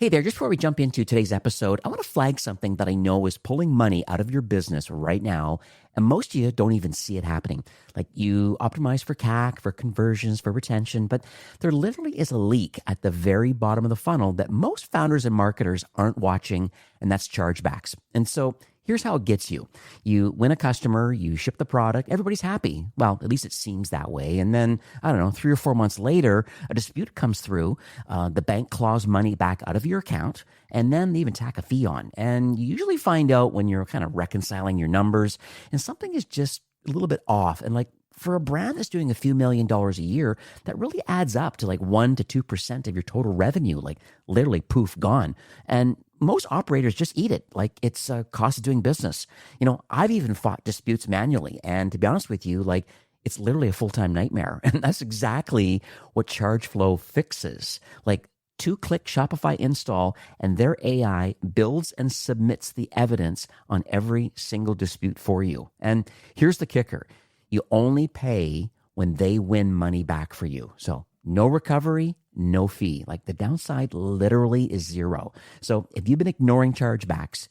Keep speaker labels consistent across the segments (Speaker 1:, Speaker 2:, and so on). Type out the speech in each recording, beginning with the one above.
Speaker 1: Hey there, just before we jump into today's episode, I want to flag something that I know is pulling money out of your business right now, and most of you don't even see it happening. Like you optimize for CAC, for conversions, for retention, but there literally is a leak at the very bottom of the funnel that most founders and marketers aren't watching, and that's chargebacks. And so here's how it gets you. You win a customer, you ship the product, everybody's happy. Well, at least it seems that way. And then, I don't know, 3 or 4 months later, a dispute comes through. The bank claws money back out of your account, and then they even tack a fee on. And you usually find out when you're kind of reconciling your numbers, and something is just a little bit off. And like, for a brand that's doing a few $1,000,000 a year, that really adds up to like 1 to 2% of your total revenue, like literally poof, gone. And most operators just eat it like it's a cost of doing business. You know, I've even fought disputes manually. And to be honest with you, like it's literally a full-time nightmare. And that's exactly what ChargeFlow fixes. Like 2-click Shopify install, and their AI builds and submits the evidence on every single dispute for you. And here's the kicker. You only pay when they win money back for you. So no recovery, no fee. Like the downside literally is zero. So if you've been ignoring chargebacks,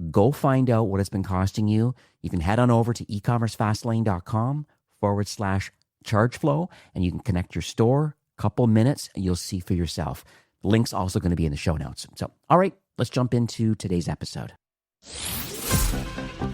Speaker 1: go find out what it's been costing you. You can head on over to ecommercefastlane.com/chargeflow, and you can connect your store. Couple minutes and you'll see for yourself. The link's also going to be in the show notes. So, all right, let's jump into today's episode.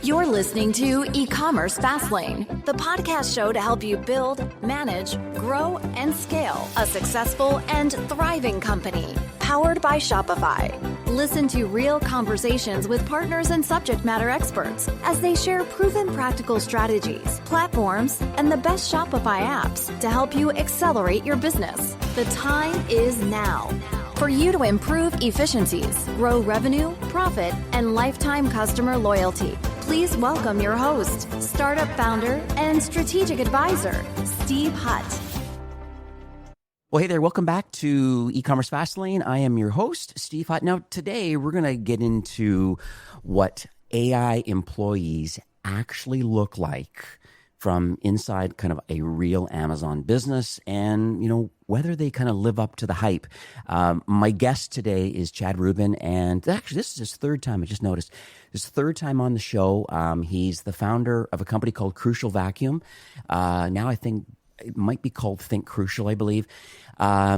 Speaker 2: You're listening to E-commerce Fastlane, the podcast show to help you build, manage, grow, and scale a successful and thriving company, powered by Shopify. Listen to real conversations with partners and subject matter experts as they share proven practical strategies, platforms, and the best Shopify apps to help you accelerate your business. The time is now for you to improve efficiencies, grow revenue, profit, and lifetime customer loyalty. Please welcome your host, startup founder, and strategic advisor, Steve Hutt.
Speaker 1: Well, hey there. Welcome back to E-commerce Fastlane. I am your host, Steve Hutt. Now, today we're going to get into what AI employees actually look like from inside kind of a real Amazon business, and, you know, whether they kind of live up to the hype. My guest today is Chad Rubin, and actually this is his third time. I just noticed his third time on the show. He's the founder of a company called Crucial Vacuum. Now I think it might be called Think Crucial, I believe.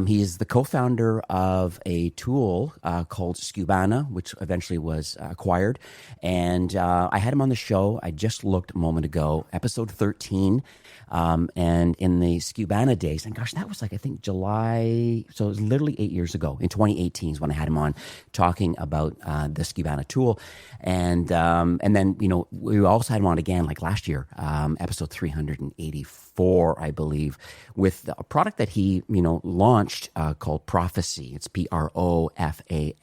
Speaker 1: He's the co-founder of a tool called Skubana, which eventually was acquired. And I had him on the show. I just looked a moment ago, episode 13. And in the Skubana days, and gosh, that was like, I think July. So it was literally 8 years ago. In 2018 is when I had him on talking about the Skubana tool. And then, you know, we also had him on again like last year, episode 384, I believe, with a product that he, you know, launched called Profasee. It's Profasee,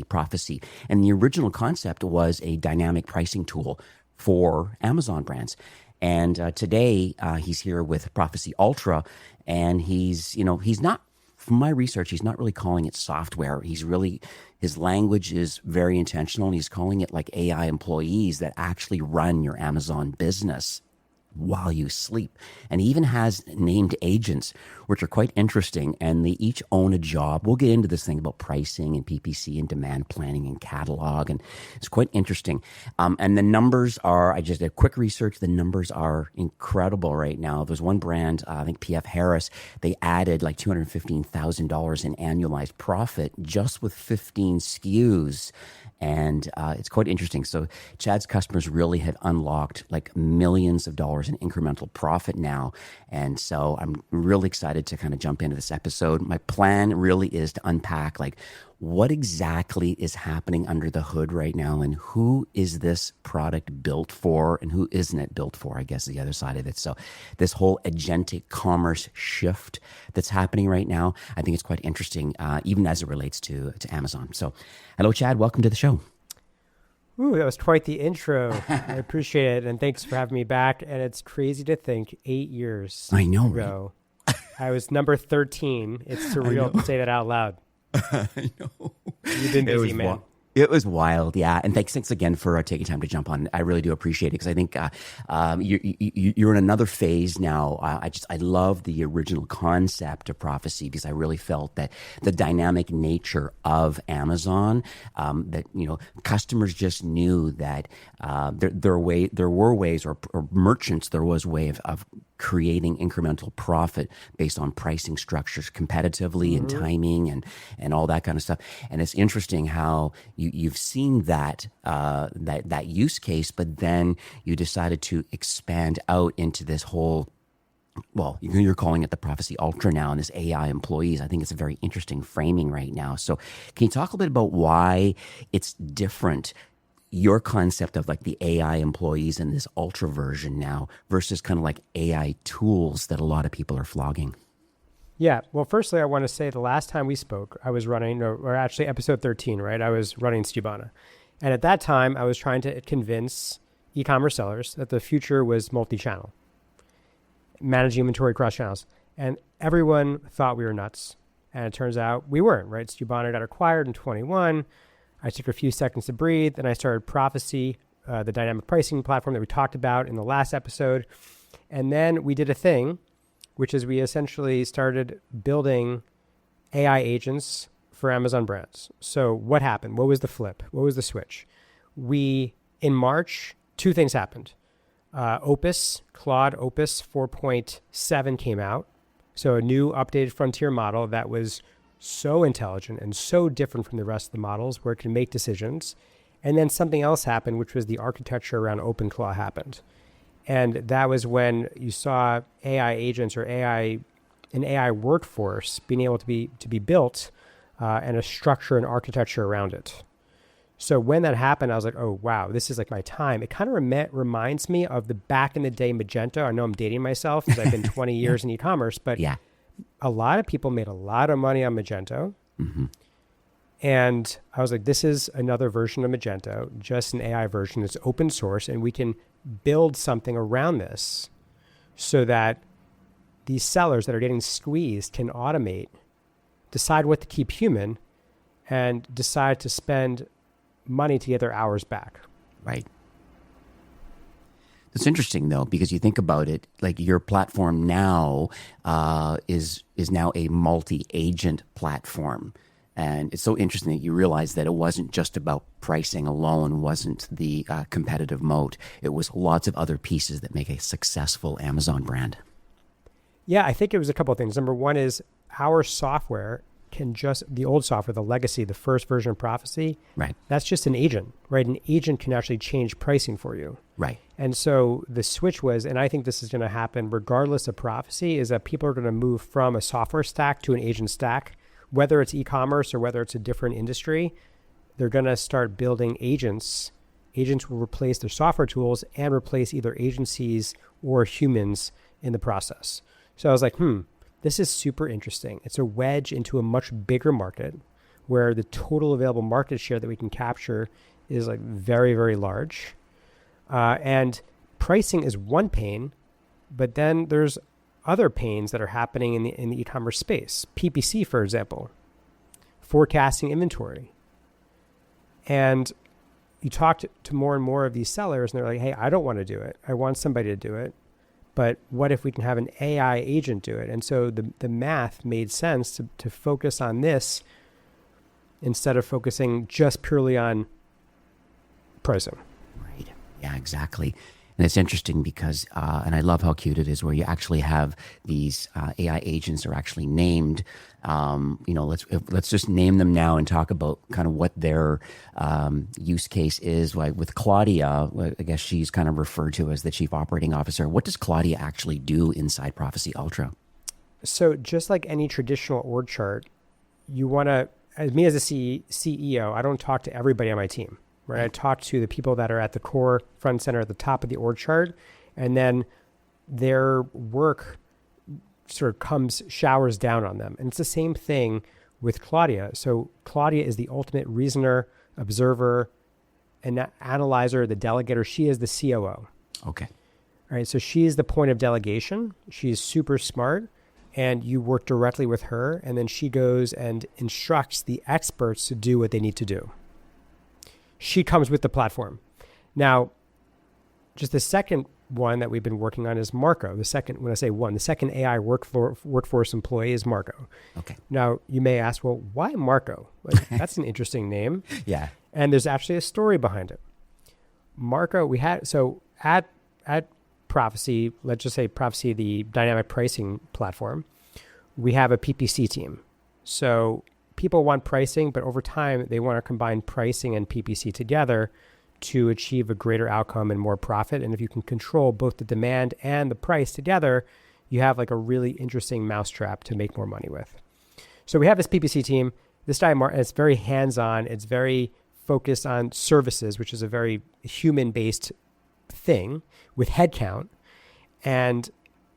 Speaker 1: Profasee. And the original concept was a dynamic pricing tool for Amazon brands. And today he's here with Profasee Ultra, and he's not, from my research, he's not really calling it software. He's really, his language is very intentional, and he's calling it like AI employees that actually run your Amazon business while you sleep. And he even has named agents, which are quite interesting, and they each own a job. We'll get into this thing about pricing and PPC and demand planning and catalog, and it's quite interesting. And the numbers are, I just did quick research, the numbers are incredible right now. There's one brand, I think PF Harris, they added like $215,000 in annualized profit just with 15 SKUs. And it's quite interesting. So Chad's customers really have unlocked like millions of dollars in incremental profit now. And so I'm really excited to kind of jump into this episode. My plan really is to unpack like what exactly is happening under the hood right now, and who is this product built for and who isn't it built for, I guess is the other side of it. So this whole agentic commerce shift that's happening right now, I think it's quite interesting, even as it relates to Amazon. So hello, Chad. Welcome to the show.
Speaker 3: Ooh, that was quite the intro. I appreciate it. And thanks for having me back. And it's crazy to think 8 years
Speaker 1: I know,
Speaker 3: ago, right? I was number 13. It's surreal to say that out loud.
Speaker 1: I know.
Speaker 3: You've been busy, man.
Speaker 1: It was wild, yeah. And thanks again for taking time to jump on. I really do appreciate it because I think you're in another phase now. I love the original concept of prophecy because I really felt that the dynamic nature of Amazon, that customers just knew that there were ways, or merchants, there was a way of creating incremental profit based on pricing structures competitively and timing and all that kind of stuff. And it's interesting how you've seen that use case, but then you decided to expand out into this whole, well, you're calling it the Profasee Ultra now, and this AI employees. I think it's a very interesting framing right now. So can you talk a bit about why it's different, your concept of like the AI employees in this ultra version now versus kind of like AI tools that a lot of people are flogging?
Speaker 3: Yeah. Well, firstly, I want to say the last time we spoke, I was running, or actually episode 13, right? I was running Stubana. And at that time, I was trying to convince e-commerce sellers that the future was multi-channel, managing inventory across channels. And everyone thought we were nuts. And it turns out we weren't, right? Stubana got acquired in 21. I took a few seconds to breathe, and I started Profasee, the dynamic pricing platform that we talked about in the last episode. And then we did a thing, which is we essentially started building AI agents for Amazon brands. So what happened? What was the flip? What was the switch? In March, two things happened. Claude Opus 4.7 came out. So a new updated frontier model that was so intelligent and so different from the rest of the models, where it can make decisions. And then something else happened, which was the architecture around OpenClaw happened. And that was when you saw AI agents, or an AI workforce being able to be built, and a structure and architecture around it. So when that happened, I was like, oh, wow, this is like my time. It kind of reminds me of the back in the day Magento. I know I'm dating myself because I've been 20 years in e-commerce, but
Speaker 1: yeah,
Speaker 3: a lot of people made a lot of money on Magento. Mm-hmm. And I was like, this is another version of Magento, just an AI version. It's open source, and we can build something around this so that these sellers that are getting squeezed can automate, decide what to keep human, and decide to spend money to get their hours back.
Speaker 1: Right. It's interesting though, because you think about it, like your platform now is now a multi-agent platform. And it's so interesting that you realize that it wasn't just about pricing alone, wasn't the competitive moat. It was lots of other pieces that make a successful Amazon brand.
Speaker 3: Yeah, I think it was a couple of things. Number one is our software the old software, the legacy, the first version of Profasee,
Speaker 1: right?
Speaker 3: That's just an agent, right? An agent can actually change pricing for you.
Speaker 1: Right.
Speaker 3: And so the switch was, and I think this is going to happen regardless of Profasee, is that people are going to move from a software stack to an agent stack. Whether it's e-commerce or whether it's a different industry, they're going to start building agents. Agents will replace their software tools and replace either agencies or humans in the process. So I was like, this is super interesting. It's a wedge into a much bigger market where the total available market share that we can capture is like very, very large. And pricing is one pain, but then there's other pains that are happening in the e-commerce space. PPC, for example, forecasting inventory. And you talk to more and more of these sellers, and they're like, hey, I don't want to do it. I want somebody to do it. But what if we can have an AI agent do it? And so the math made sense to focus on this instead of focusing just purely on pricing.
Speaker 1: Right. Yeah, exactly. And it's interesting because, and I love how cute it is where you actually have these AI agents are actually named. Let's just name them now and talk about kind of what their use case is. Like with Claudia, I guess she's kind of referred to as the Chief Operating Officer. What does Claudia actually do inside Profasee Ultra?
Speaker 3: So just like any traditional org chart, you want to, as me as a CEO, I don't talk to everybody on my team. Right. I talk to the people that are at the core front center at the top of the org chart, and then their work sort of showers down on them. And it's the same thing with Claudia. So Claudia is the ultimate reasoner, observer, and analyzer, the delegator. She is the COO.
Speaker 1: Okay.
Speaker 3: All right. So she is the point of delegation. She's super smart, and you work directly with her, and then she goes and instructs the experts to do what they need to do. she comes with the platform. Now, just the second one that we've been working on is Marco. The second, when I say one, the second AI workforce employee is Marco.
Speaker 1: Okay.
Speaker 3: Now, you may ask, well, why Marco? Like, that's an interesting name.
Speaker 1: Yeah.
Speaker 3: And there's actually a story behind it. Marco, we had, so at Profasee, let's just say Profasee, the dynamic pricing platform, we have a PPC team. So people want pricing, but over time, they want to combine pricing and PPC together to achieve a greater outcome and more profit. And if you can control both the demand and the price together, you have like a really interesting mousetrap to make more money with. So we have this PPC team. This time, it's very hands-on. It's very focused on services, which is a very human-based thing with headcount. And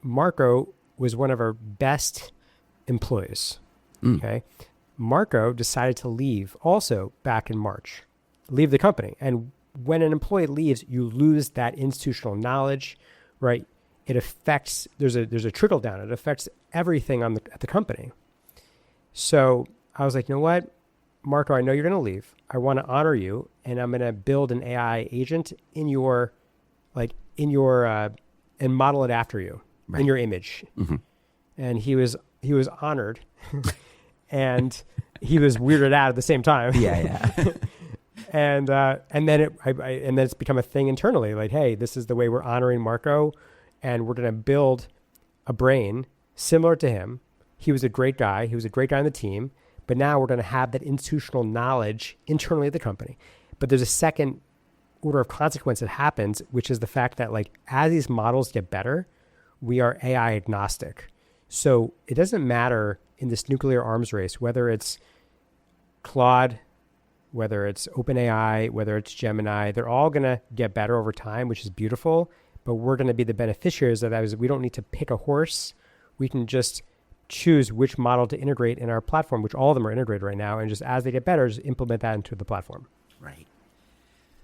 Speaker 3: Marco was one of our best employees. Okay. Marco decided to leave also back in March, leave the company. And when an employee leaves, you lose that institutional knowledge, right? It affects, there's a trickle down. It affects everything at the company. So I was like, you know what, Marco, I know you're going to leave. I want to honor you, and I'm going to build an AI agent and model it after you, right, in your image. Mm-hmm. And he was honored and he was weirded out at the same time.
Speaker 1: Yeah.
Speaker 3: And then it's become a thing internally. Like, hey, this is the way we're honoring Marco, and we're going to build a brain similar to him. He was a great guy. He was a great guy on the team. But now we're going to have that institutional knowledge internally at the company. But there's a second order of consequence that happens, which is the fact that, like, as these models get better, we are AI agnostic. So it doesn't matter in this nuclear arms race, whether it's Claude, whether it's OpenAI, whether it's Gemini, they're all going to get better over time, which is beautiful, but we're going to be the beneficiaries of that. We don't need to pick a horse. We can just choose which model to integrate in our platform, which all of them are integrated right now, and just as they get better, just implement that into the platform.
Speaker 1: Right.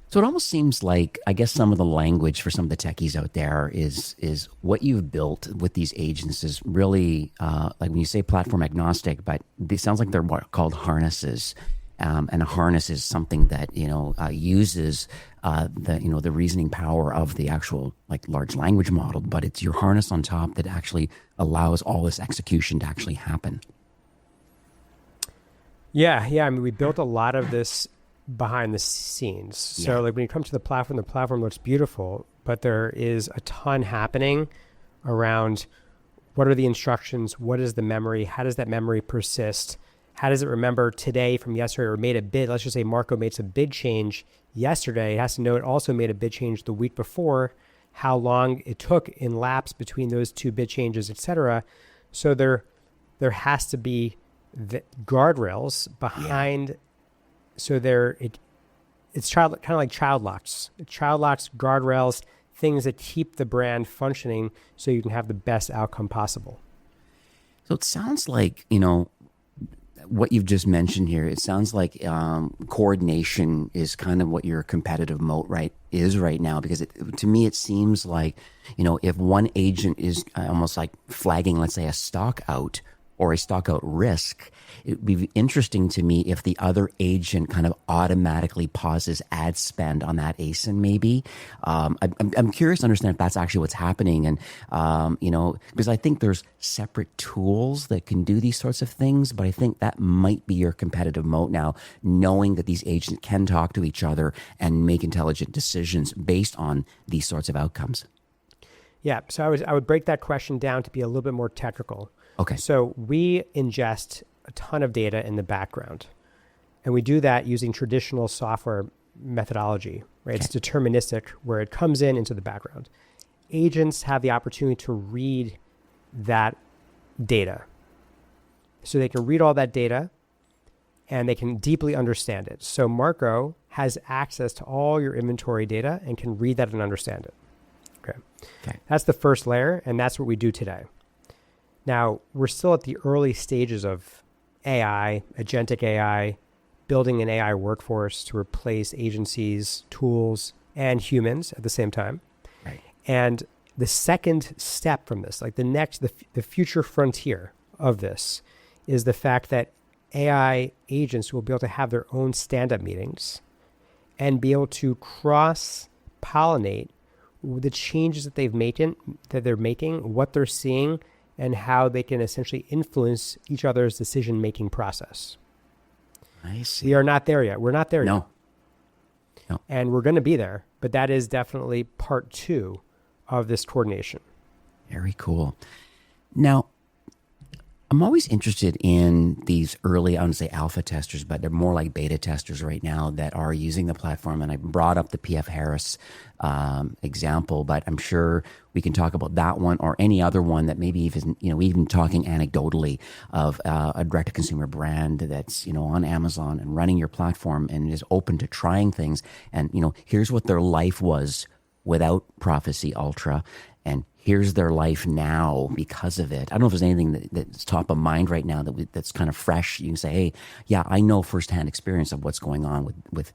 Speaker 1: So it almost seems like, I guess, some of the language for some of the techies out there is what you've built with these agents is really like when you say platform agnostic, but it sounds like they're what called harnesses. And a harness is something that uses the reasoning power of the actual like large language model, but it's your harness on top that actually allows all this execution to actually happen. Yeah.
Speaker 3: I mean, we built a lot of this behind the scenes. So like when you come to the platform looks beautiful, but there is a ton happening around what are the instructions, what is the memory, how does that memory persist. How does it remember today from yesterday, or made a bid? Let's just say Marco made some bid change yesterday. It has to know it also made a bid change the week before, how long it took in lapse between those two bid changes, et cetera. So there has to be the guardrails behind. Yeah. So it's kind of like child locks. Child locks, guardrails, things that keep the brand functioning so you can have the best outcome possible.
Speaker 1: So it sounds like, what you've just mentioned here, it sounds like coordination is kind of what your competitive moat is right now, because to me it seems like, if one agent is almost like flagging, let's say, a stock out or a stock out risk, it would be interesting to me if the other agent kind of automatically pauses ad spend on that ASIN maybe. I'm curious to understand if that's actually what's happening. And, because I think there's separate tools that can do these sorts of things, but I think that might be your competitive moat now, knowing that these agents can talk to each other and make intelligent decisions based on these sorts of outcomes.
Speaker 3: Yeah. So I would break that question down to be a little bit more technical.
Speaker 1: Okay.
Speaker 3: So we ingest a ton of data in the background, and we do that using traditional software methodology, right? Okay. It's deterministic, where it comes into the background. Agents have the opportunity to read that data. So they can read all that data and they can deeply understand it. So Marco has access to all your inventory data and can read that and understand it. Okay. That's the first layer, and that's what we do today. Now, we're still at the early stages of AI, agentic AI, building an AI workforce to replace agencies, tools, and humans at the same time.
Speaker 1: Right.
Speaker 3: And the second step from this, like the future frontier of this, is the fact that AI agents will be able to have their own stand-up meetings, and be able to cross-pollinate the changes that they're making, what they're seeing, and how they can essentially influence each other's decision-making process.
Speaker 1: I see.
Speaker 3: We are not there yet. We're not there yet.
Speaker 1: No.
Speaker 3: And we're going to be there, but that is definitely part 2 of this coordination.
Speaker 1: Very cool. Now, I'm always interested in these early, I wouldn't say alpha testers, but they're more like beta testers right now that are using the platform. And I brought up the PF Harris example, but I'm sure we can talk about that one or any other one that maybe even talking anecdotally of a direct-to-consumer brand that's, on Amazon and running your platform and is open to trying things. And, here's what their life was without Profasee Ultra. And here's their life now because of it. I don't know if there's anything that's top of mind right now that's kind of fresh. You can say, hey, yeah, I know firsthand experience of what's going on with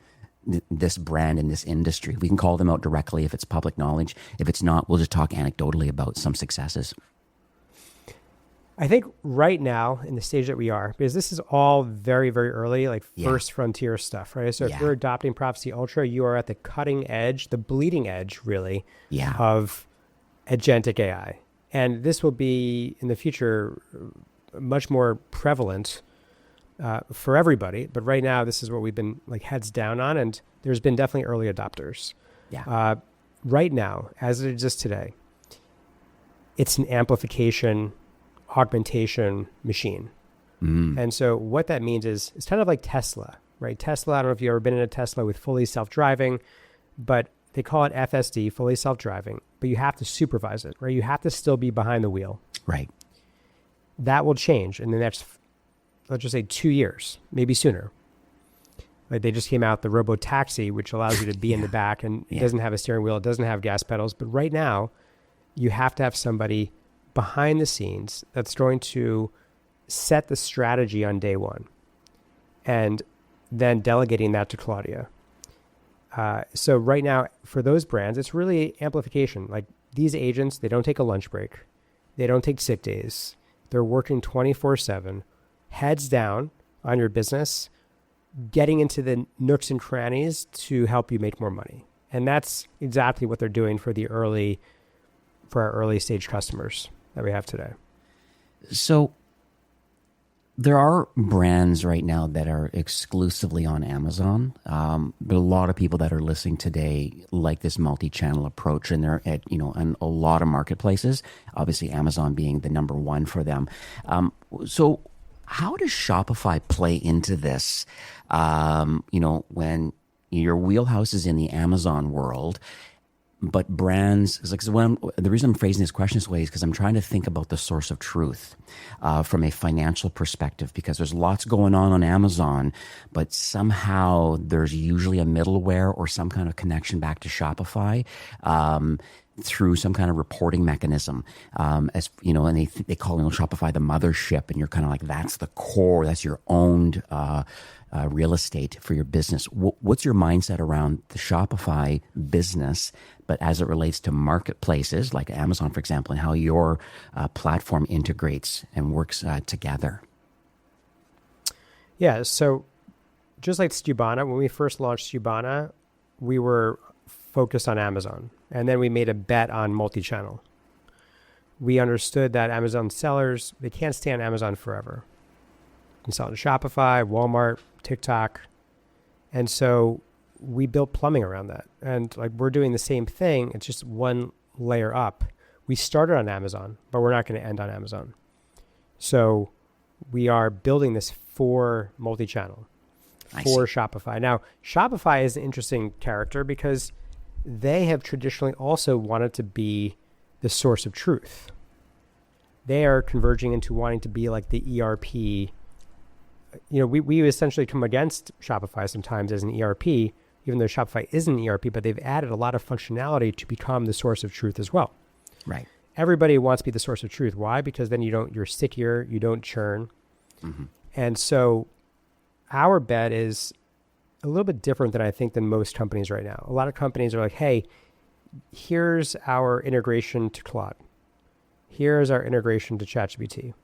Speaker 1: this brand in this industry. We can call them out directly if it's public knowledge. If it's not, we'll just talk anecdotally about some successes.
Speaker 3: I think right now in the stage that we are, because this is all very, very early, like first frontier stuff, right? So if you're adopting Profasee Ultra, you are at the cutting edge, the bleeding edge, really, of agentic AI. And this will be in the future much more prevalent for everybody. But right now, this is what we've been like heads down on. And there's been definitely early adopters.
Speaker 1: Yeah.
Speaker 3: Right now, as it exists today, it's an amplification, augmentation machine. And so what that means is it's kind of like Tesla, right? Tesla, I don't know if you've ever been in a Tesla with fully self-driving, but they call it FSD, fully self-driving, but you have to supervise it, right? You have to still be behind the wheel.
Speaker 1: Right.
Speaker 3: That will change in the next, let's just say 2 years, maybe sooner. Like they just came out the robo taxi, which allows you to be in the back and it doesn't have a steering wheel. It doesn't have gas pedals. But right now you have to have somebody behind the scenes that's going to set the strategy on day one and then delegating that to Claudia. So right now for those brands, it's really amplification. Like these agents, they don't take a lunch break. They don't take sick days. They're working 24/7, heads down on your business, getting into the nooks and crannies to help you make more money. And that's exactly what they're doing for our early stage customers that we have today.
Speaker 1: So there are brands right now that are exclusively on Amazon. But a lot of people that are listening today like this multi-channel approach, and they're at in a lot of marketplaces. Obviously, Amazon being the number one for them. So, how does Shopify play into this? When your wheelhouse is in the Amazon world. But brands, the reason I'm phrasing this question this way is because I'm trying to think about the source of truth from a financial perspective, because there's lots going on Amazon, but somehow there's usually a middleware or some kind of connection back to Shopify through some kind of reporting mechanism. And they call Shopify the mothership, and you're kind of like, that's the core, that's your owned real estate for your business. What's your mindset around the Shopify business, but as it relates to marketplaces like Amazon, for example, and how your platform integrates and works together?
Speaker 3: Yeah, so just like Stubana, when we first launched Stubana, we were focused on Amazon. And then we made a bet on multi-channel. We understood that Amazon sellers, they can't stay on Amazon forever. You can sell on Shopify, Walmart, TikTok. And so we built plumbing around that. And like we're doing the same thing. It's just one layer up. We started on Amazon, but we're not going to end on Amazon. So we are building this for multi-channel, for Shopify. Now, Shopify is an interesting character because they have traditionally also wanted to be the source of truth. They are converging into wanting to be like the ERP. We essentially come against Shopify sometimes as an ERP, even though Shopify isn't an ERP, but they've added a lot of functionality to become the source of truth as well.
Speaker 1: Right.
Speaker 3: Everybody wants to be the source of truth. Why? Because then you're stickier, you don't churn. Mm-hmm. And so our bet is a little bit different than most companies right now. A lot of companies are like, hey, here's our integration to Claude. Here's our integration to ChatGPT.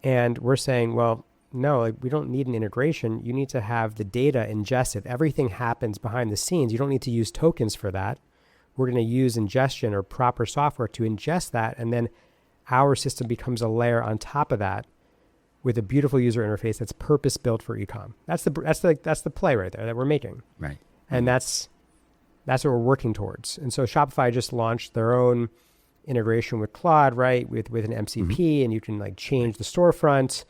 Speaker 3: And we're saying, well, no, like we don't need an integration. You need to have the data ingested. Everything happens behind the scenes. You don't need to use tokens for that. We're going to use ingestion or proper software to ingest that. And then our system becomes a layer on top of that with a beautiful user interface that's purpose built for e-com. That's the play right there that we're making.
Speaker 1: Right.
Speaker 3: And that's what we're working towards. And so Shopify just launched their own integration with Claude, right? With an MCP, and you can like change the storefront.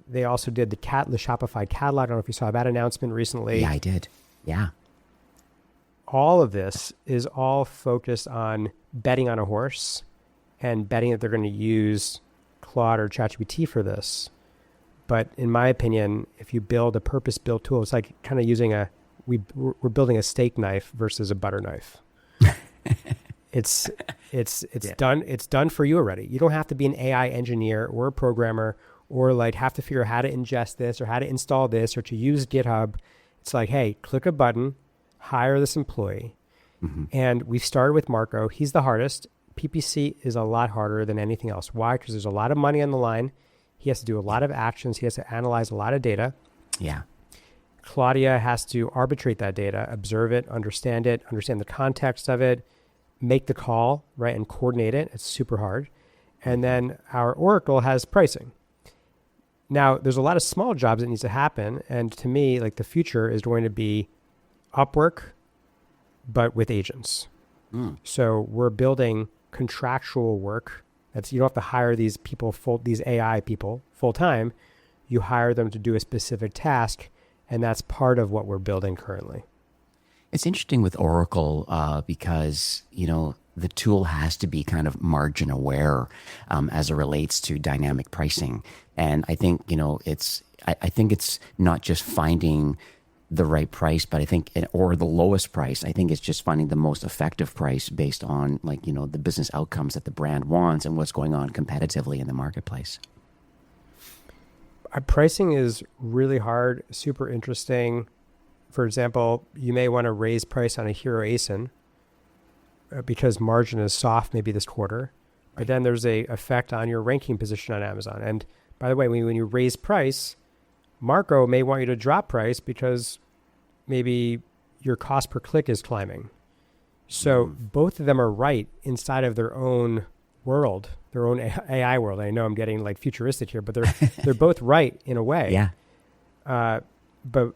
Speaker 3: They also did the Shopify catalog. I don't know if you saw that announcement recently.
Speaker 1: Yeah, I did. Yeah.
Speaker 3: All of this is all focused on betting on a horse and betting that they're going to use Claude or ChatGPT for this. But in my opinion, if you build a purpose-built tool, it's like kind of using we're building a steak knife versus a butter knife. It's done. It's done for you already. You don't have to be an AI engineer or a programmer or like have to figure out how to ingest this or how to install this or to use GitHub. It's like, hey, click a button, hire this employee. Mm-hmm. And we started with Marco. He's the hardest. PPC is a lot harder than anything else. Why? Because there's a lot of money on the line. He has to do a lot of actions. He has to analyze a lot of data.
Speaker 1: Yeah.
Speaker 3: Claudia has to arbitrate that data, observe it, understand the context of it, make the call, right, and coordinate it. It's super hard. And then our Oracle has pricing. Now, there's a lot of small jobs that needs to happen. And to me, like the future is going to be Upwork, but with agents. So we're building contractual work. You don't have to hire these AI people full time. You hire them to do a specific task. And that's part of what we're building currently.
Speaker 1: It's interesting with Oracle because, the tool has to be kind of margin aware as it relates to dynamic pricing. And I think, I think it's not just finding the right price, but I think, or the lowest price. I think it's just finding the most effective price based on the business outcomes that the brand wants and what's going on competitively in the marketplace.
Speaker 3: Pricing is really hard, super interesting. For example, you may want to raise price on a Hero ASIN because margin is soft maybe this quarter. But then there's a effect on your ranking position on Amazon. And by the way, when you raise price, Marco may want you to drop price because maybe your cost per click is climbing. So both of them are right inside of their own world, their own AI world. I know I'm getting like futuristic here, but they're both right in a way.
Speaker 1: Yeah.
Speaker 3: But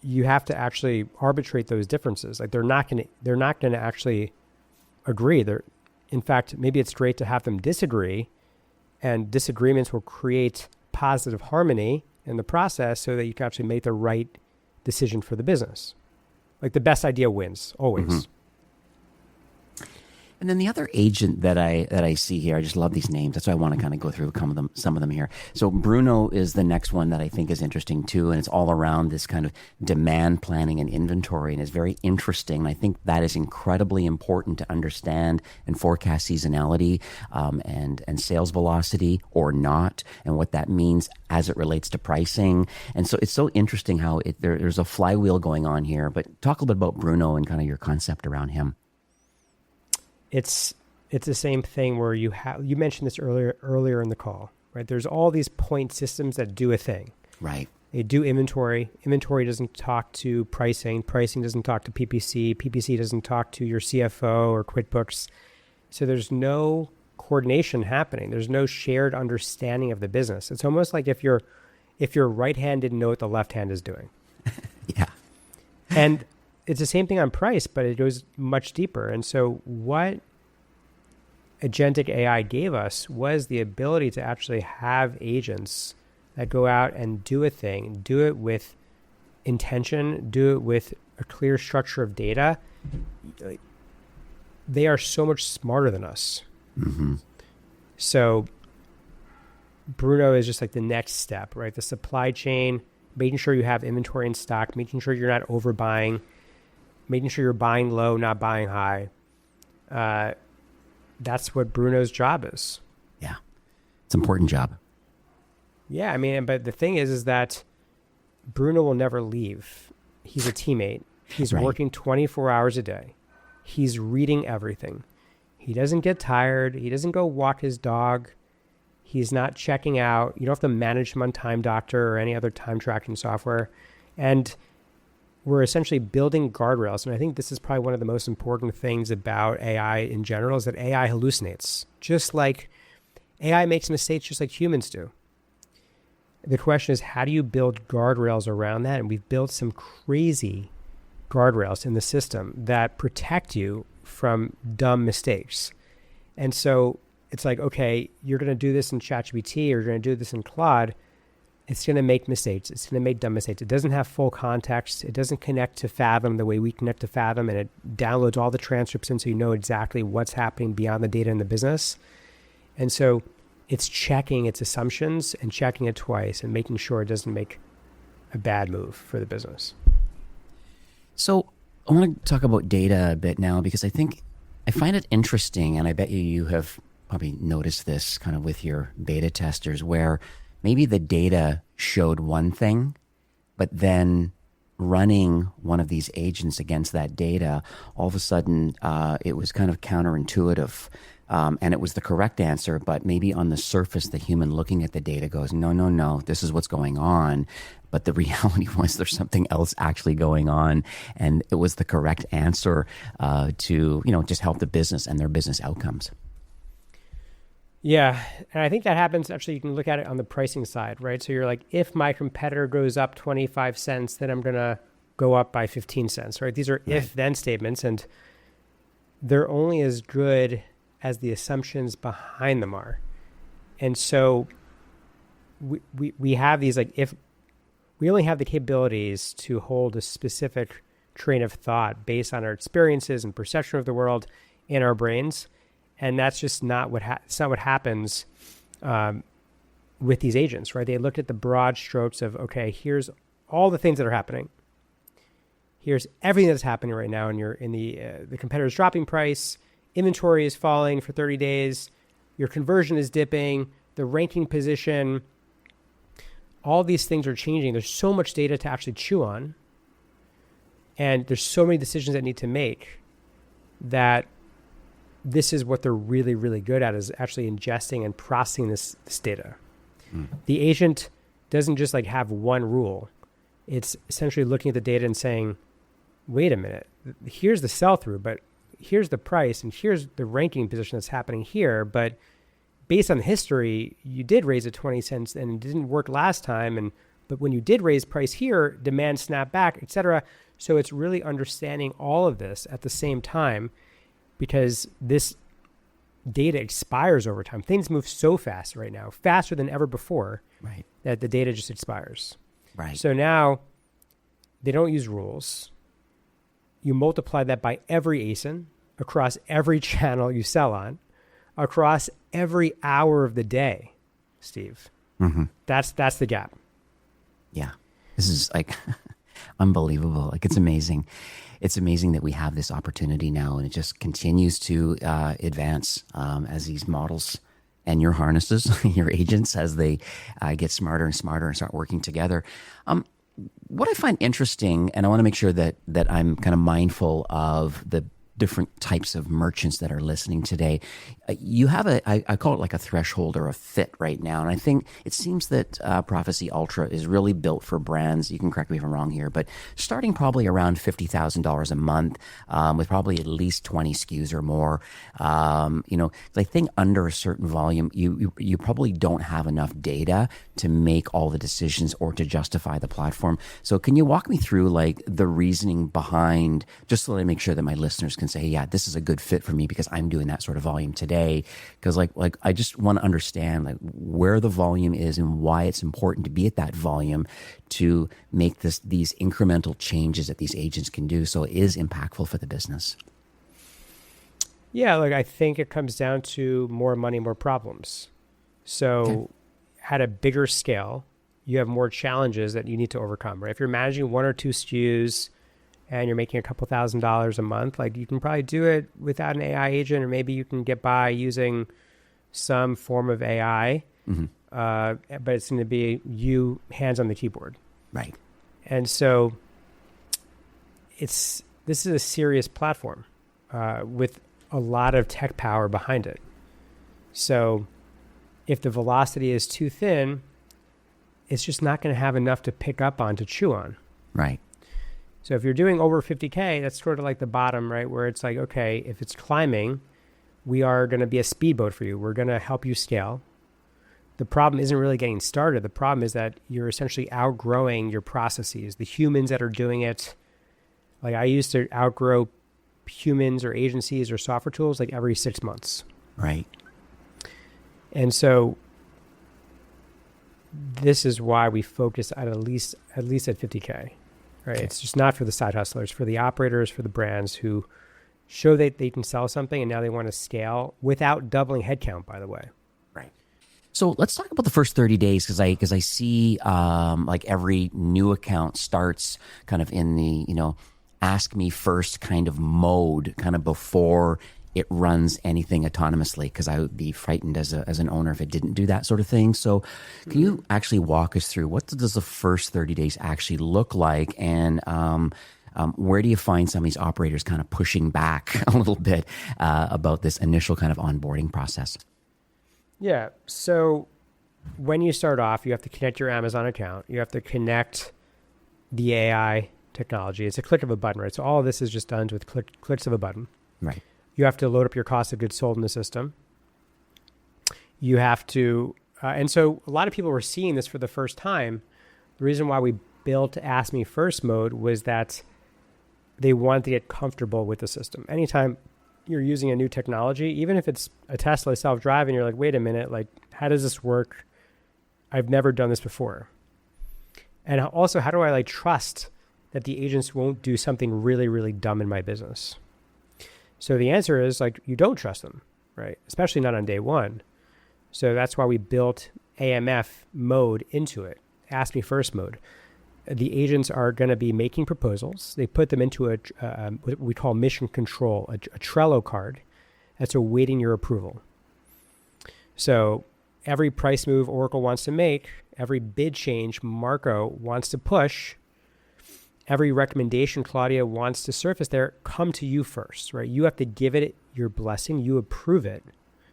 Speaker 3: you have to actually arbitrate those differences. Like they're not going to actually agree. In fact, maybe it's great to have them disagree, and disagreements will create positive harmony in the process so that you can actually make the right decision for the business. Like the best idea wins always.
Speaker 1: Mm-hmm. And then the other agent that I see here, I just love these names. That's why I want to kind of go through some of them here. So Bruno is the next one that I think is interesting too, and it's all around this kind of demand planning and inventory, and it's very interesting. And I think that is incredibly important to understand and forecast seasonality and sales velocity or not, and what that means as it relates to pricing. And so it's so interesting how there's a flywheel going on here. But talk a little bit about Bruno and kind of your concept around him.
Speaker 3: It's the same thing where you mentioned this earlier in the call, right? There's all these point systems that do a thing.
Speaker 1: Right.
Speaker 3: They do inventory. Inventory doesn't talk to pricing. Pricing doesn't talk to PPC. PPC doesn't talk to your CFO or QuickBooks. So there's no coordination happening. There's no shared understanding of the business. It's almost like if your right hand didn't know what the left hand is doing.
Speaker 1: Yeah.
Speaker 3: And it's the same thing on price, but it goes much deeper. And so what agentic AI gave us was the ability to actually have agents that go out and do a thing, do it with intention, do it with a clear structure of data. They are so much smarter than us.
Speaker 1: Mm-hmm.
Speaker 3: So Bruno is just like the next step, right? The supply chain, making sure you have inventory in stock, making sure you're not overbuying, making sure you're buying low, not buying high. That's what Bruno's job is.
Speaker 1: Yeah. It's an important job.
Speaker 3: Yeah, I mean, but the thing is that Bruno will never leave. He's a teammate. He's
Speaker 1: right.
Speaker 3: working 24 hours a day. He's reading everything. He doesn't get tired. He doesn't go walk his dog. He's not checking out. You don't have to manage him on Time Doctor or any other time tracking software. And we're essentially building guardrails. And I think this is probably one of the most important things about AI in general is that AI hallucinates. Just like AI makes mistakes just like humans do. The question is, how do you build guardrails around that? And we've built some crazy guardrails in the system that protect you from dumb mistakes. And so it's like, okay, you're going to do this in ChatGPT or you're going to do this in Claude. It's going to make mistakes. It's going to make dumb mistakes. It doesn't have full context. It doesn't connect to Fathom the way we connect to Fathom, and it downloads all the transcripts in so you know exactly what's happening beyond the data in the business. And so it's checking its assumptions and checking it twice and making sure it doesn't make a bad move for the business.
Speaker 1: So I want to talk about data a bit now, because I find it interesting, and I bet you have probably noticed this kind of with your beta testers, where maybe the data showed one thing, but then running one of these agents against that data, all of a sudden it was kind of counterintuitive. And it was the correct answer, but maybe on the surface, the human looking at the data goes, no, this is what's going on. But the reality was there's something else actually going on. And it was the correct answer to, just help the business and their business outcomes.
Speaker 3: Yeah. And I think that happens. Actually, you can look at it on the pricing side, right? So you're like, if my competitor goes up 25 cents, then I'm going to go up by 15 cents, right? These are right. If-then statements, and they're only as good as the assumptions behind them are. And so we have these, like, if we only have the capabilities to hold a specific train of thought based on our experiences and perception of the world in our brains. And that's just not it's not what happens with these agents, right? They looked at the broad strokes of, okay, here's all the things that are happening. Here's everything that's happening right now, and you're in the competitor's dropping price, inventory is falling for 30 days, your conversion is dipping, the ranking position, all these things are changing. There's so much data to actually chew on, and there's so many decisions that need to make, that this is what they're really, really good at, is actually ingesting and processing this data. The agent doesn't just like have one rule. It's essentially looking at the data and saying, wait a minute, here's the sell-through, but here's the price, and here's the ranking position that's happening here. But based on history, you did raise it 20 cents and it didn't work last time. But when you did raise price here, demand snapped back, et cetera. So it's really understanding all of this at the same time, because this data expires over time. Things move so fast right now, faster than ever before,
Speaker 1: right,
Speaker 3: that the data just expires.
Speaker 1: Right.
Speaker 3: So now they don't use rules. You multiply that by every ASIN across every channel you sell on, across every hour of the day, Steve.
Speaker 1: Mm-hmm.
Speaker 3: That's the gap.
Speaker 1: Yeah. This is like unbelievable. Like, it's amazing. It's amazing that we have this opportunity now, and it just continues to advance as these models and your harnesses, your agents, as they get smarter and smarter and start working together. What I find interesting, and I want to make sure that I'm kind of mindful of the different types of merchants that are listening today. You have I call it like a threshold or a fit right now. And I think it seems that Profasee Ultra is really built for brands. You can correct me if I'm wrong here, but starting probably around $50,000 a month, with probably at least 20 SKUs or more. I think under a certain volume, you probably don't have enough data to make all the decisions or to justify the platform. So can you walk me through like the reasoning behind, just so that I make sure that my listeners can say, yeah, this is a good fit for me because I'm doing that sort of volume today. Because like I just want to understand like where the volume is and why it's important to be at that volume to make these incremental changes that these agents can do so it is impactful for the business.
Speaker 3: Yeah, like I think it comes down to more money, more problems. So at a bigger scale, you have more challenges that you need to overcome, right? If you're managing one or two SKUs and you're making a couple $1,000s a month, like you can probably do it without an AI agent, or maybe you can get by using some form of AI, but it's going to be you hands on the keyboard.
Speaker 1: Right.
Speaker 3: And so this is a serious platform with a lot of tech power behind it. So if the velocity is too thin, it's just not going to have enough to pick up on, to chew on.
Speaker 1: Right.
Speaker 3: So if you're doing over 50K, that's sort of like the bottom, right? Where it's like, okay, if it's climbing, we are going to be a speedboat for you. We're going to help you scale. The problem isn't really getting started. The problem is that you're essentially outgrowing your processes. The humans that are doing it, like I used to outgrow humans or agencies or software tools like every 6 months.
Speaker 1: Right.
Speaker 3: And so this is why we focus at least at 50K, right?
Speaker 1: Okay.
Speaker 3: It's just not for the side hustlers, for the operators, for the brands who show that they can sell something and now they want to scale without doubling headcount, by the way.
Speaker 1: Right. So let's talk about the first 30 days because I see like every new account starts kind of in the, ask me first kind of mode kind of before it runs anything autonomously, because I would be frightened as an owner if it didn't do that sort of thing. So can you actually walk us through what does the first 30 days actually look like? And where do you find some of these operators kind of pushing back a little bit about this initial kind of onboarding process?
Speaker 3: Yeah. So when you start off, you have to connect your Amazon account. You have to connect the AI technology. It's a click of a button, right? So all of this is just done with clicks of a button.
Speaker 1: Right.
Speaker 3: You have to load up your cost of goods sold in the system. You have to, and so a lot of people were seeing this for the first time. The reason why we built Ask Me First mode was that they wanted to get comfortable with the system. Anytime you're using a new technology, even if it's a Tesla self-driving, you're like, wait a minute, like, how does this work? I've never done this before. And also, how do I trust that the agents won't do something really, really dumb in my business? So the answer is you don't trust them, right? Especially not on day one. So that's why we built AMF mode into it, Ask Me First mode. The agents are going to be making proposals. They put them into what we call mission control, a Trello card that's awaiting your approval. So every price move Oracle wants to make, every bid change Marco wants to push, every recommendation Claudia wants to surface there, come to you first, right? You have to give it your blessing. You approve it.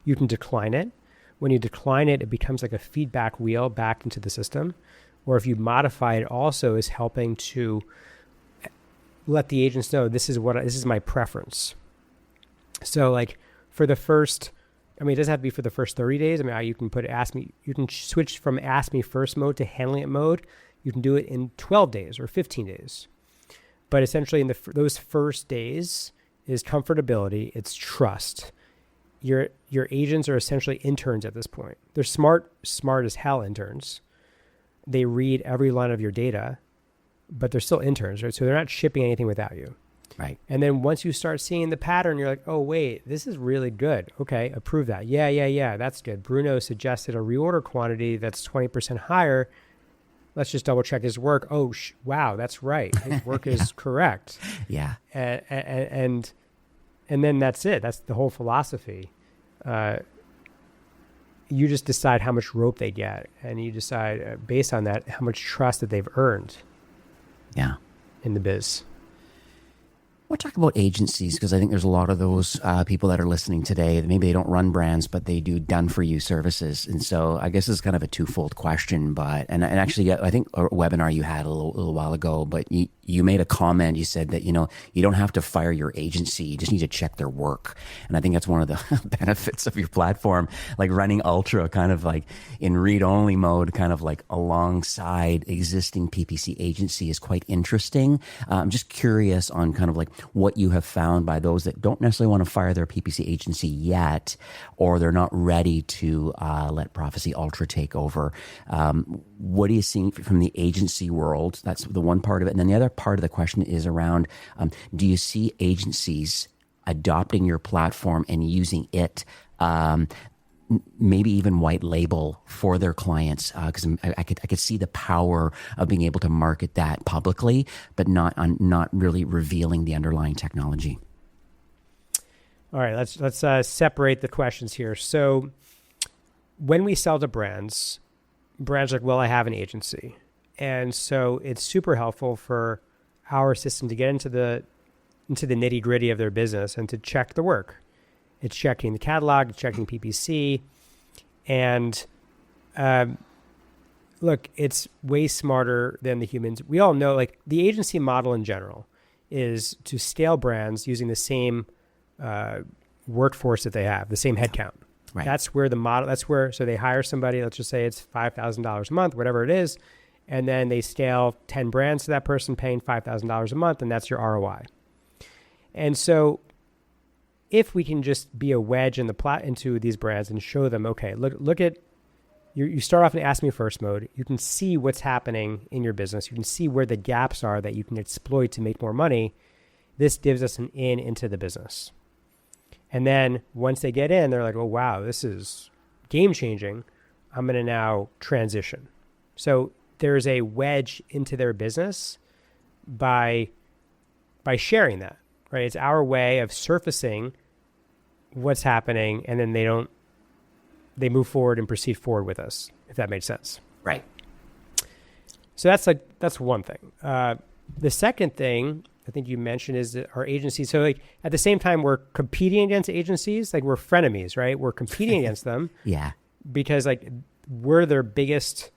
Speaker 3: You can decline it. When you decline it, it becomes like a feedback wheel back into the system. Or if you modify it, also is helping to let the agents know this is my preference. So for the first, it doesn't have to be for the first 30 days. You can you can switch from Ask Me First mode to handling it mode. You can do it in 12 days or 15 days. But essentially in those first days is comfortability. It's trust. Your agents are essentially interns at this point. They're smart as hell interns. They read every line of your data, but they're still interns, right? So they're not shipping anything without you.
Speaker 1: Right.
Speaker 3: And then once you start seeing the pattern, you're like, oh, wait, this is really good. Okay, approve that. Yeah, that's good. Bruno suggested a reorder quantity that's 20% higher. Let's just double check his work. Oh, wow, that's right. His work is correct.
Speaker 1: Yeah.
Speaker 3: And then that's it. That's the whole philosophy. You just decide how much rope they get, and you decide based on that how much trust that they've earned.
Speaker 1: Yeah.
Speaker 3: In the biz.
Speaker 1: We'll talk about agencies because I think there's a lot of those people that are listening today. Maybe they don't run brands, but they do done-for-you services. And so I guess it's kind of a twofold question. And actually, I think a webinar you had a little while ago, but you made a comment. You said that, you don't have to fire your agency. You just need to check their work. And I think that's one of the benefits of your platform, like running Ultra kind of like in read-only mode, kind of like alongside existing PPC agency is quite interesting. I'm just curious on kind of like what you have found by those that don't necessarily want to fire their PPC agency yet, or they're not ready to let Profasee Ultra take over. What are you seeing from the agency world? That's the one part of it. And then the other part of the question is around, do you see agencies adopting your platform and using it, maybe even white label for their clients? Because I could see the power of being able to market that publicly, but not really revealing the underlying technology.
Speaker 3: All right, let's separate the questions here. So when we sell to brands are like, well, I have an agency. And so it's super helpful for our system to get into the nitty gritty of their business and to check the work. It's checking the catalog, it's checking PPC, And look, it's way smarter than the humans. We all know, like, the agency model in general is to scale brands using the same workforce that they have, the same headcount.
Speaker 1: Right.
Speaker 3: That's where the model, so they hire somebody, let's just say it's $5,000 a month, whatever it is, and then they scale 10 brands to that person paying $5,000 a month, and that's your ROI. And so if we can just be a wedge into these brands and show them, okay, look at, you start off in Ask Me First mode. You can see what's happening in your business. You can see where the gaps are that you can exploit to make more money. This gives us an in into the business. And then once they get in, they're like, oh, wow, this is game changing. I'm going to now transition. So there's a wedge into their business by sharing that, right? It's our way of surfacing what's happening, and then they move forward and proceed forward with us, if that makes sense.
Speaker 1: Right.
Speaker 3: So that's one thing. The second thing I think you mentioned is that our agencies. So like at the same time, we're competing against agencies, like we're frenemies, right? We're competing against them.
Speaker 1: Yeah.
Speaker 3: Because like we're their biggest,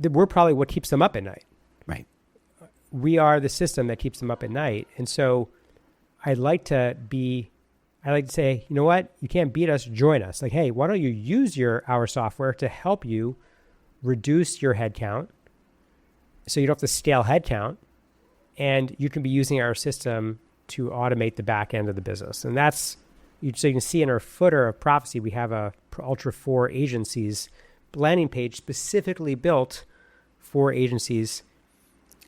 Speaker 3: we're probably what keeps them up at night.
Speaker 1: Right.
Speaker 3: We are the system that keeps them up at night. And so I like to say, you know what? You can't beat us, join us. Like, hey, why don't you use our software to help you reduce your headcount so you don't have to scale headcount, and you can be using our system to automate the back end of the business. And so you can see in our footer of Profasee, we have a Ultra 4 agencies landing page specifically built for agencies.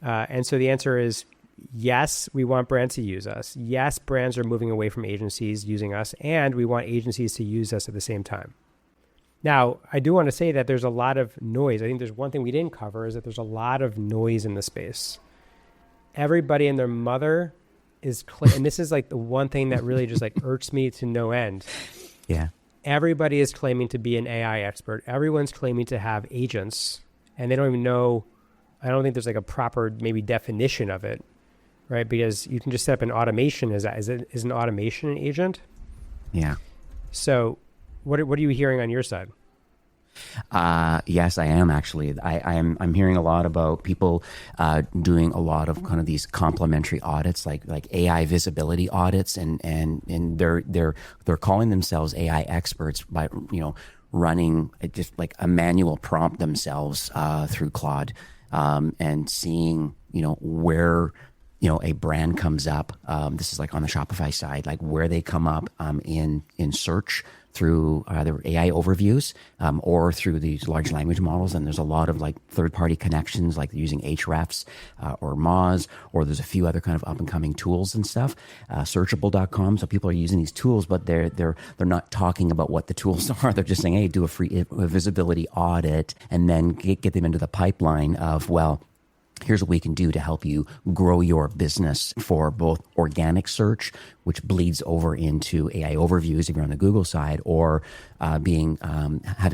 Speaker 3: And so the answer is yes, we want brands to use us. Yes, brands are moving away from agencies using us, and we want agencies to use us at the same time. Now, I do want to say that there's a lot of noise. I think there's one thing we didn't cover is that there's a lot of noise in the space. Everybody and their mother is, and this is like the one thing that really just like irks me to no end.
Speaker 1: Yeah.
Speaker 3: Everybody is claiming to be an AI expert. Everyone's claiming to have agents, and they don't even know. I don't think there's like a proper maybe definition of it, right? Because you can just set up an automation. Is an automation an agent?
Speaker 1: Yeah.
Speaker 3: So what are you hearing on your side?
Speaker 1: Yes, I am actually. I'm hearing a lot about people doing a lot of kind of these complementary audits, like AI visibility audits, and they're calling themselves AI experts by running just like a manual prompt themselves through Claude, and seeing where a brand comes up. This is like on the Shopify side, like where they come up in search through either AI overviews or through these large language models. And there's a lot of like third-party connections, like using Hrefs or Moz, or there's a few other kind of up-and-coming tools and stuff. Searchable.com. So people are using these tools, but they're not talking about what the tools are. They're just saying, hey, do a free visibility audit, and then get them into the pipeline of, well, here's what we can do to help you grow your business for both organic search, which bleeds over into AI overviews if you're on the Google side, or having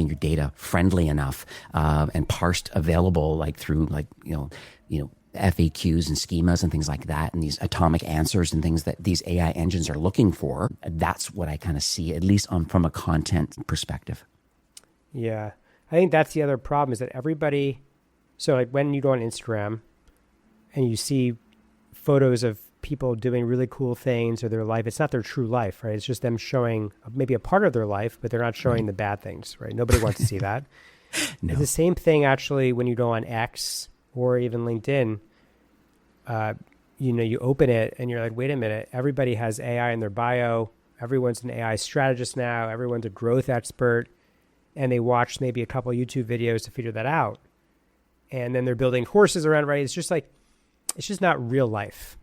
Speaker 1: your data friendly enough and parsed available, like through FAQs and schemas and things like that, and these atomic answers and things that these AI engines are looking for. That's what I kind of see, at least from a content perspective.
Speaker 3: Yeah, I think that's the other problem, is that everybody. So like when you go on Instagram and you see photos of people doing really cool things or their life, it's not their true life, right? It's just them showing maybe a part of their life, but they're not showing the bad things, right? Nobody wants to see that. No. It's the same thing actually when you go on X or even LinkedIn. You open it and you're like, wait a minute, everybody has AI in their bio. Everyone's an AI strategist now. Everyone's a growth expert. And they watch maybe a couple of YouTube videos to figure that out. And then they're building courses around, right? It's just not real life.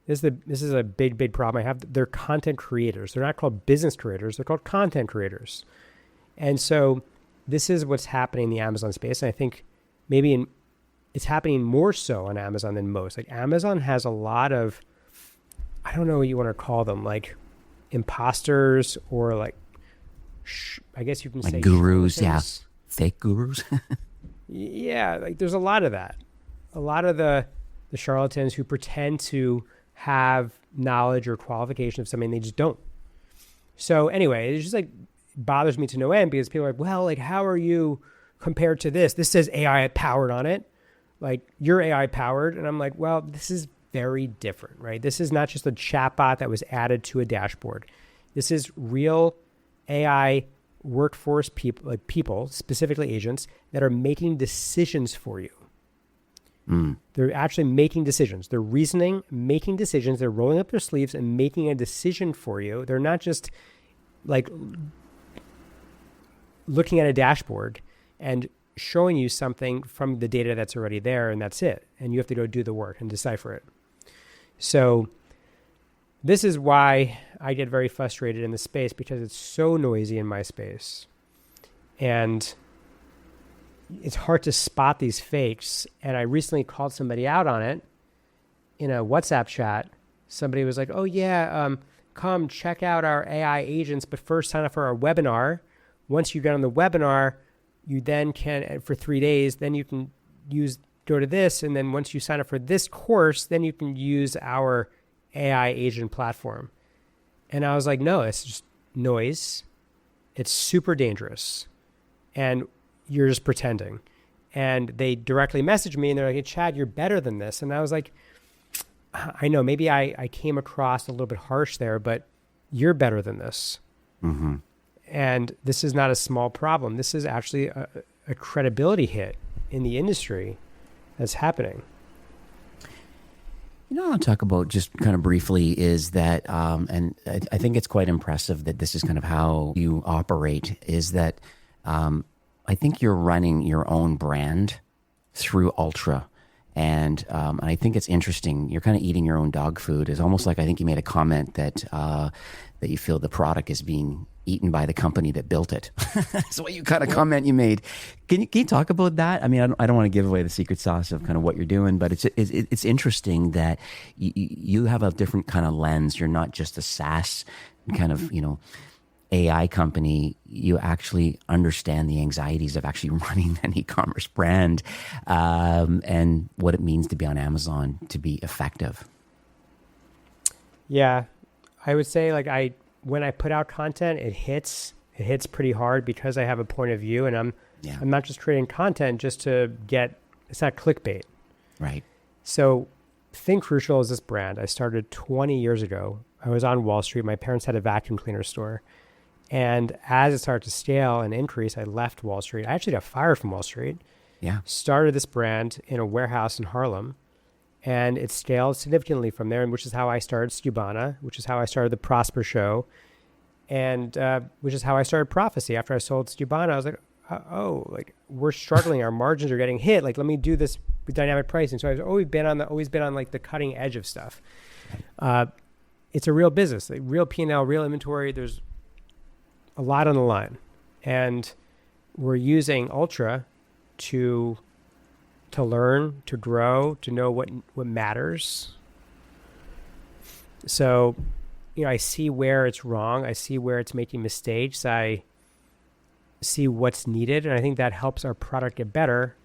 Speaker 3: This is a big problem I have. They're content creators. They're not called business creators. They're called content creators. And so this is what's happening in the Amazon space. And I think maybe it's happening more so on Amazon than most. Like Amazon has a lot of, I don't know what you want to call them, like imposters, or like, I guess you can say
Speaker 1: gurus. Yeah. Fake gurus.
Speaker 3: Yeah, like there's a lot of that. A lot of the charlatans who pretend to have knowledge or qualification of something they just don't. So anyway, it's just like bothers me to no end because people are like, well, like, how are you compared to this? This says AI powered on it. Like, you're AI powered. And I'm like, well, this is very different, right? This is not just a chatbot that was added to a dashboard. This is real AI workforce people, like people, specifically agents, that are making decisions for you. They're actually making decisions. They're reasoning, making decisions. They're rolling up their sleeves and making a decision for you. They're not just like looking at a dashboard and showing you something from the data that's already there, and that's it. And you have to go do the work and decipher it. So this is why I get very frustrated in the space, because it's so noisy in my space. And it's hard to spot these fakes. And I recently called somebody out on it in a WhatsApp chat. Somebody was like, oh yeah, come check out our AI agents, but first sign up for our webinar. Once you get on the webinar, you then can, for 3 days, then you can go to this. And then once you sign up for this course, then you can use our AI agent platform. And I was like, no, it's just noise. It's super dangerous. And you're just pretending. And they directly messaged me and they're like, hey, Chad, you're better than this. And I was like, I know, maybe I came across a little bit harsh there, but you're better than this. Mm-hmm. And this is not a small problem. This is actually a credibility hit in the industry that's happening.
Speaker 1: You know, what I want to talk about just kind of briefly is that, and I think it's quite impressive that this is kind of how you operate, is that I think you're running your own brand through Ultra. And I think it's interesting. You're kind of eating your own dog food. It's almost like, I think you made a comment that that you feel the product is being eaten by the company that built it. That's what you kind of comment you made. Can you talk about that? I mean, I don't want to give away the secret sauce of kind of what you're doing, but it's interesting that you have a different kind of lens. You're not just a SaaS kind of, AI company. You actually understand the anxieties of actually running an e-commerce brand, and what it means to be on Amazon to be effective.
Speaker 3: Yeah, I would say when I put out content, it hits pretty hard because I have a point of view, and I'm not just creating content just to it's not clickbait.
Speaker 1: Right.
Speaker 3: So Think Crucial is this brand I started 20 years ago. I was on Wall Street. My parents had a vacuum cleaner store. And as it started to scale and increase, I left Wall Street. I actually got fired from Wall Street.
Speaker 1: Yeah.
Speaker 3: Started this brand in a warehouse in Harlem. And it scaled significantly from there, and which is how I started Stubana, which is how I started the Prosper Show, and which is how I started Profasee. After I sold Stubana, I was like, we're struggling. Our margins are getting hit. Like, let me do this with dynamic pricing. So I've always been on like the cutting edge of stuff. It's a real business, like real P&L, real inventory. There's a lot on the line, and we're using Ultra to learn, to grow, to know what matters. So, I see where it's wrong. I see where it's making mistakes. I see what's needed, and I think that helps our product get better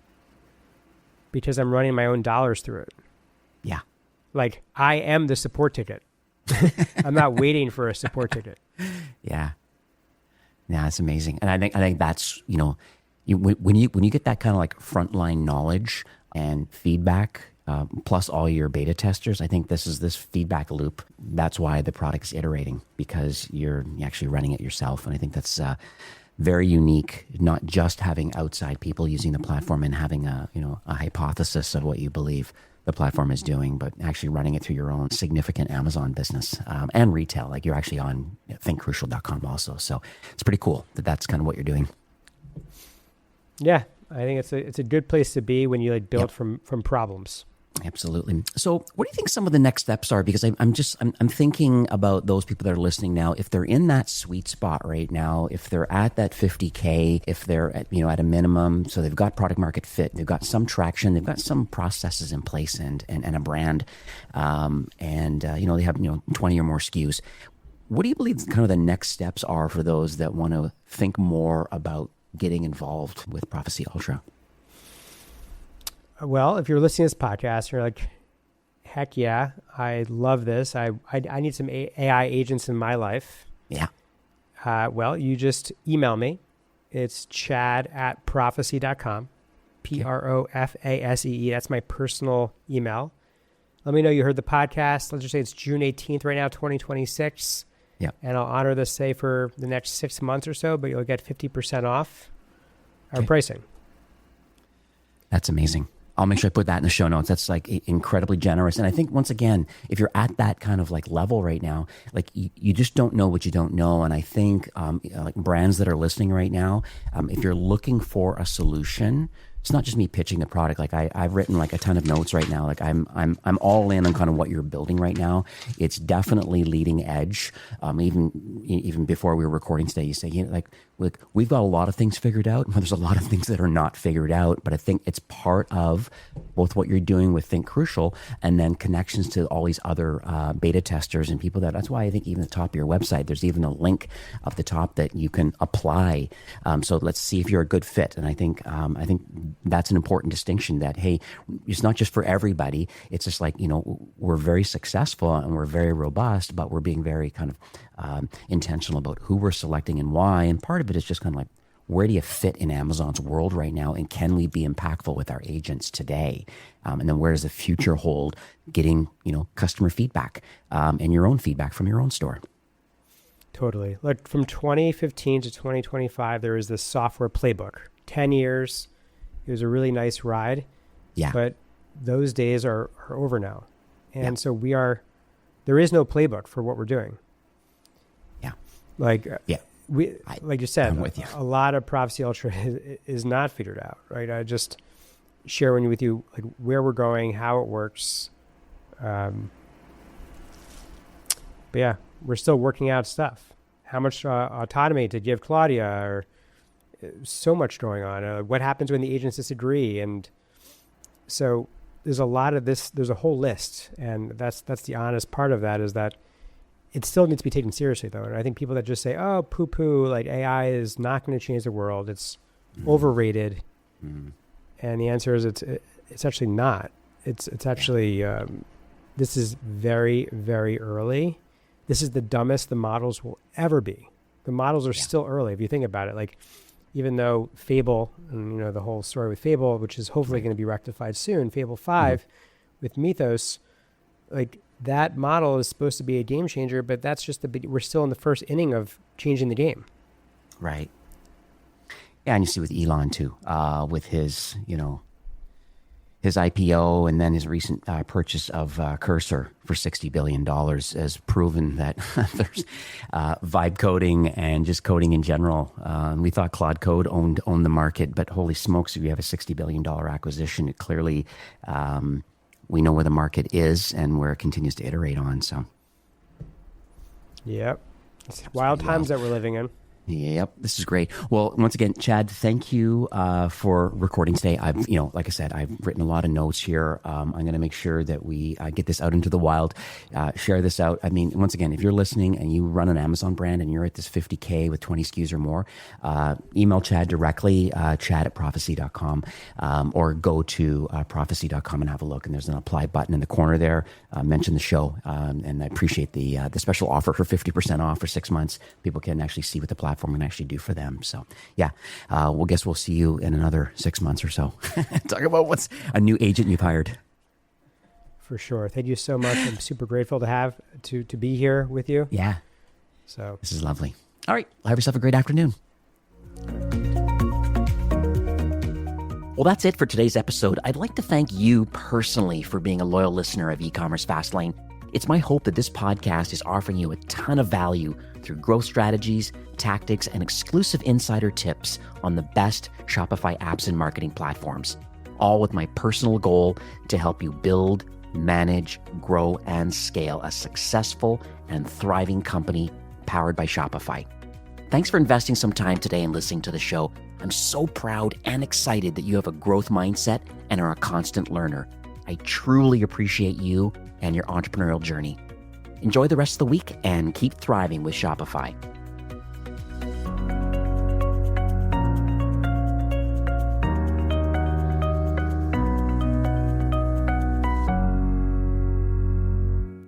Speaker 3: because I'm running my own dollars through it.
Speaker 1: Yeah.
Speaker 3: Like, I am the support ticket. I'm not waiting for a support ticket.
Speaker 1: Yeah. Yeah, it's amazing. And I think that's, when you get that kind of like frontline knowledge and feedback, plus all your beta testers, I think this feedback loop. That's why the product is iterating, because you're actually running it yourself. And I think that's very unique, not just having outside people using the platform and having a hypothesis of what you believe the platform is doing, but actually running it through your own significant Amazon business and retail. Like, you're actually on thinkcrucial.com also. So it's pretty cool that that's kind of what you're doing.
Speaker 3: Yeah, I think it's a good place to be when you build from problems.
Speaker 1: Absolutely. So what do you think some of the next steps are? Because I'm thinking about those people that are listening now. If they're in that sweet spot right now, if they're at that 50K, if they're at, at a minimum, so they've got product market fit, they've got some traction, they've got some processes in place and a brand, they have 20 or more SKUs. What do you believe kind of the next steps are for those that want to think more about getting involved with Profasee Ultra?
Speaker 3: Well, if you're listening to this podcast, you're like, heck yeah, I love this. I need some AI agents in my life.
Speaker 1: Yeah.
Speaker 3: Well, you just email me. It's chad@profasee.com, Profasee. That's my personal email. Let me know you heard the podcast. Let's just say it's June 18th right now, 2026.
Speaker 1: Yeah.
Speaker 3: And I'll honor this, say, for the next 6 months or so, but you'll get 50% off our
Speaker 1: Okay.
Speaker 3: pricing.
Speaker 1: That's amazing. I'll make sure I put that in the show notes. That's like incredibly generous. And I think once again, if you're at that kind of like level right now, like you just don't know what you don't know. And I think like brands that are listening right now, if you're looking for a solution, it's not just me pitching the product. Like I've written like a ton of notes right now. Like I'm all in on kind of what you're building right now. It's definitely leading edge. Even before we were recording today, you say, like we've got a lot of things figured out. There's a lot of things that are not figured out, but I think it's part of both what you're doing with Think Crucial and then connections to all these other beta testers and people that's why I think even at the top of your website, there's even a link up the top that you can apply. So let's see if you're a good fit. And I think that's an important distinction that, hey, it's not just for everybody. It's just like, we're very successful and we're very robust, but we're being very kind of intentional about who we're selecting and why. And part of it is just kind of like, where do you fit in Amazon's world right now? And can we be impactful with our agents today? And then where does the future hold? Getting, customer feedback and your own feedback from your own store.
Speaker 3: Totally. Like from 2015 to 2025, there was this software playbook. 10 years. It was a really nice ride.
Speaker 1: Yeah.
Speaker 3: But those days are over now. And so there is no playbook for what we're doing.
Speaker 1: Yeah.
Speaker 3: Like, like you said,
Speaker 1: I'm with you.
Speaker 3: a lot of Prophecy Ultra is not figured out, right? I just sharing with you like where we're going, how it works. But yeah, we're still working out stuff. How much autonomy to give Claudia, or so much going on. What happens when the agents disagree? And so there's a lot of this. There's a whole list, and that's the honest part of that, is that it still needs to be taken seriously, though. And I think people that just say, "Oh, poo-poo," like AI is not going to change the world. It's overrated. And the answer is it's actually not. It's actually this is very, very early. This is the dumbest the models will ever be. The models are still early. If you think about it, like even though Fable, and the whole story with Fable, which is hopefully going to be rectified soon, Fable 5 with Mythos, like that model is supposed to be a game changer, but that's just we're still in the first inning of changing the game.
Speaker 1: Right. Yeah, and you see with Elon too, with his, his IPO and then his recent purchase of Cursor for $60 billion has proven that there's vibe coding and just coding in general. We thought Claude Code owned the market, but holy smokes, if you have a $60 billion acquisition, it clearly, we know where the market is and where it continues to iterate on. So,
Speaker 3: yep, it's wild times that we're living in.
Speaker 1: Yep, this is great. Well, once again, Chad, thank you for recording today. I've, like I said, I've written a lot of notes here. I'm going to make sure that we get this out into the wild, share this out. I mean, once again, if you're listening and you run an Amazon brand and you're at this 50K with 20 SKUs or more, email Chad directly, chad@profasee.com, or go to profasee.com and have a look. And there's an apply button in the corner there. Mention the show, and I appreciate the special offer for 50% off for 6 months. People can actually see what the platform can actually do for them. So yeah, we'll see you in another 6 months or so. Talk about what's a new agent you've hired.
Speaker 3: For sure. Thank you so much. I'm super grateful to be here with you.
Speaker 1: Yeah.
Speaker 3: So
Speaker 1: this is lovely. All right. Well, have yourself a great afternoon. Well, that's it for today's episode. I'd like to thank you personally for being a loyal listener of E-commerce Fastlane. It's my hope that this podcast is offering you a ton of value through growth strategies, tactics, and exclusive insider tips on the best Shopify apps and marketing platforms, all with my personal goal to help you build, manage, grow, and scale a successful and thriving company powered by Shopify. Thanks for investing some time today and listening to the show. I'm so proud and excited that you have a growth mindset and are a constant learner. I truly appreciate you and your entrepreneurial journey. Enjoy the rest of the week and keep thriving with Shopify.